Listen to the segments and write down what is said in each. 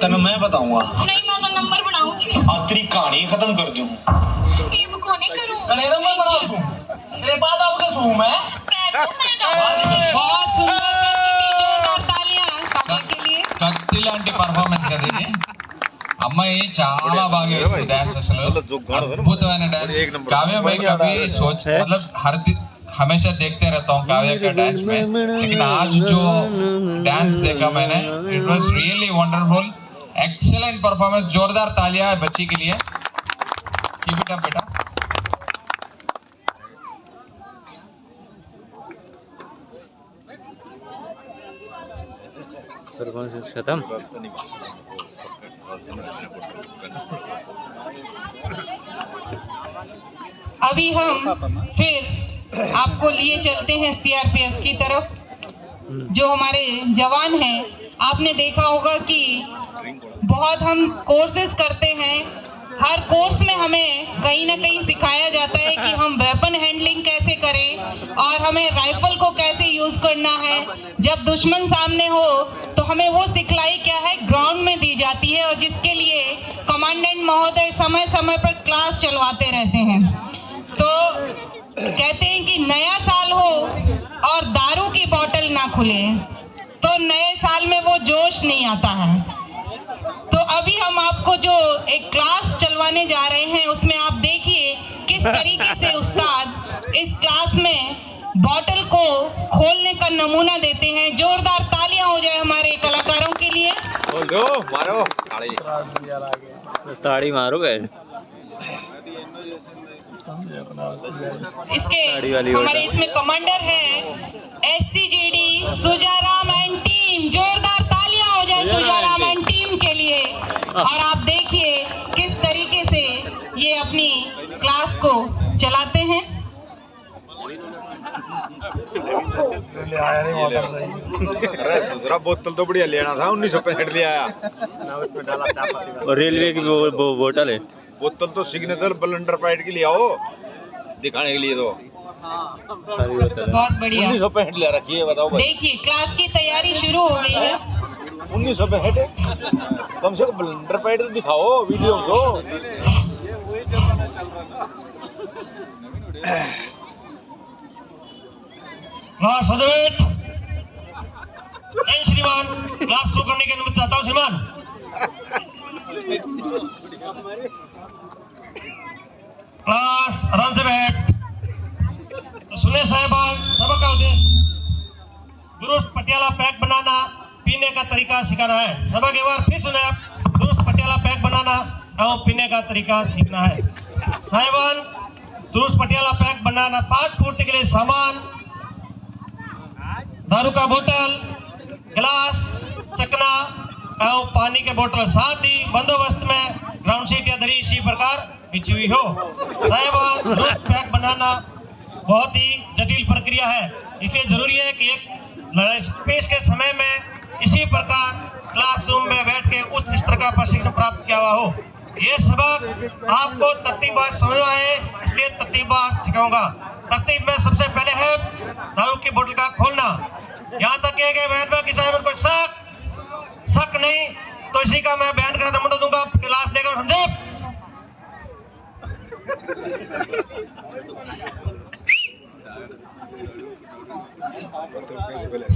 तेन मैं बताऊंगा। नहीं मैं तो नंबर बनाऊंगी। आज तेरी कहानी खत्म कर दूं। ये को नहीं करूं। चले नंबर बना दूं। तेरे बाद अब के सू मैं। बहुत सुंदर करती थी, जोरदार तालियां काव्या के लिए। కత్తి లాంటి పర్ఫార్మెన్స్ కదా ఇది. అమ్మాయి చాలా బాగా వేస్తుంది డాన్స్, అసలు అద్భుతమైన డాన్స్. काव्या मैं कभी सोच मतलब हमेशा देखते रहता हूँ काव्या का डांस में, लेकिन आज जो डांस देखा मैंने, it was really wonderful. Excellent performance. जोरदार तालियां बच्ची के लिए. कीप इट अप बेटा. परफॉर्मेंस खत्म. अभी हम फिर आपको लिए चलते हैं सीआरपीएफ की तरफ. जो हमारे जवान हैं, आपने देखा होगा कि बहुत हम कोर्सेज करते हैं. हर कोर्स में हमें कहीं ना कहीं सिखाया जाता है कि हम वेपन हैंडलिंग कैसे करें और हमें राइफल को कैसे यूज़ करना है. जब दुश्मन सामने हो तो हमें वो सिखलाई क्या है ग्राउंड में दी जाती है, और जिसके लिए कमांडेंट महोदय समय समय पर क्लास चलवाते रहते हैं. तो कहते हैं कि नया साल हो और दारू की बोतल ना खुले तो नए साल में वो जोश नहीं आता है. तो अभी हम आपको जो एक क्लास चलवाने जा रहे हैं, उसमें आप देखिए किस तरीके से उस्ताद इस क्लास में बॉटल को खोलने का नमूना देते हैं. जोरदार तालियां हो जाए हमारे कलाकारों के लिए. मारो ताड़ी मारो बहन. इसके हमारे इसमें कमांडर है SCGD सुजाराम एंड टीम. जोरदार तालियां हो जाए सुजाराम एंड टीम के लिए. और आप देखिए किस तरीके से ये अपनी क्लास को चलाते हैं. अरे सुधरा बोतल तो बढ़िया लेना था, 1965 ले आया. और रेलवे की वो बोतल है. बोतल तो सिग्नेचर ब्लेंडर पैड की ले आओ दिखाने के लिए. तो बहुत बढ़िया. 1965 ले रखी है, बताओ भाई. देखिए क्लास की तैयारी शुरू हो गई है. 1965 कम से कम ब्लेंडर पैड तो दिखाओ वीडियो को. Class wait. श्रीमान क्लास शुरू करने की अनुमति चाहता हूँ श्रीमान. क्लास आराम से बैठ. तो सुने साहिबान, सबक का उद्देश्य दुरुस्त पटियाला पैक बनाना, पीने का तरीका सिखाना है. सबक एक बार फिर सुने आप. दुरुस्त पटियाला पैक बनाना एवं पीने का तरीका सीखना है. साहिबान, दुरुस्त पटियाला पैक बनाना, पाठ पूर्ति के लिए सामान, दारू का बोतल, गिलास, चकना एवं पानी के बोतल, साथ ही बंदोबस्त में ग्राउंड सीट या दरी इसी प्रकार बिछी हुई हो. साहिबान, दुरुस्त पैक बनाना बहुत ही जटिल प्रक्रिया है, इसलिए जरूरी है कि एक लड़ाई पेश के समय में इसी प्रकार क्लासरूम में बैठ के उच्च स्तर का प्रशिक्षण प्राप्त किया हुआ हो. ये सबक आपको तरतीबवार समझना है, इसलिए तरतीबवार सिखाऊंगा. तरतीब में सबसे पहले है दारू की बोतल का खोलना. यहाँ तक कि बहन में किसी को शक नहीं तो इसी का मैं बयान का नंबर दूंगा, क्लास देगा, समझे.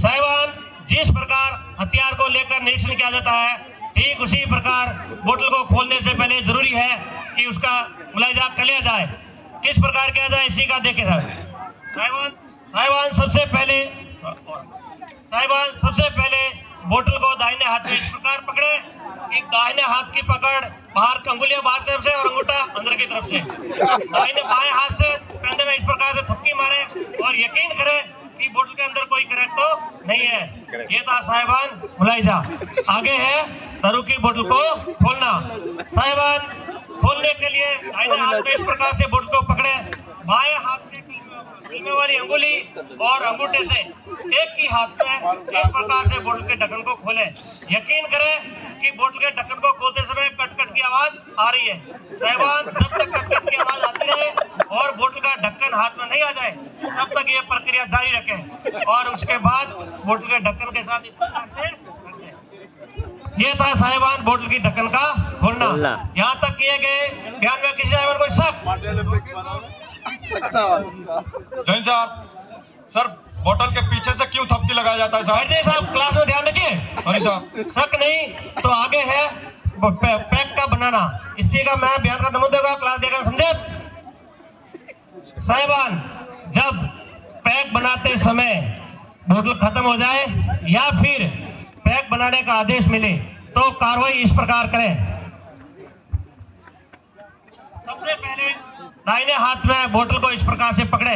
साहिबान, जिस प्रकार हथियार को लेकर निरीक्षण किया जाता है, ठीक उसी प्रकार बोतल को खोलने से पहले जरूरी है कि उसका मुलायजा कर लिया जाए. किस प्रकार किया जाए इसी का देखें साहिबान. सबसे पहले बोतल को दाहिने हाथ में इस प्रकार पकड़े कि दाहिने हाथ की पकड़ बाहर, अंगुलियां बाहर की तरफ से और अंगूठा अंदर की तरफ से. दाहिने बाएं हाथ से कंधे में इस प्रकार से थपकी मारे और यकीन करें कि बोतल के अंदर कोई क्रैक तो नहीं है. ये था साहिबान मुलायजा. आगे है दारू की बोतल को खोलना. साहिबान, खोलने के लिए दाहिने हाथ में इस प्रकार से बोतल को पकड़े, बाएं हाथ के कलमे वाली अंगुली और अंगूठे से एक ही हाथ में इस प्रकार से बोतल के ढक्कन को खोले. यकीन करें कि बोतल के ढक्कन को खोलते समय कट कट की आवाज आ रही है. साहिबान, जब तक कट कट की आवाज आती रहे और बोतल का ढक्कन हाथ में नहीं आ जाए तब तक ये प्रक्रिया जारी रखें. और उसके बाद बोतल के ढक्कन के साथ इस प्रकार से ये था साहिबान बोतल की ढक्कन का खोलना। खोलना। यहाँ तक किए गए बयान में किसी ड्राइवर को शक। जैन साहब, सर बोतल के पीछे से क्यों थपकी लगाया जाता है साहब? बैठ साहब, क्लास में ध्यान रखिए। सॉरी साहब। शक नहीं तो आगे है पैक का बनाना। इसी का मैं बयान का नमूद देगा, क्लास देगा, समझे साहिबान? जब पैक बनाते समय बोतल खत्म हो जाए या फिर पैक बनाने का आदेश मिले तो कार्रवाई इस प्रकार करें। सबसे पहले दाहिने हाथ में बोतल को इस प्रकार से पकड़े।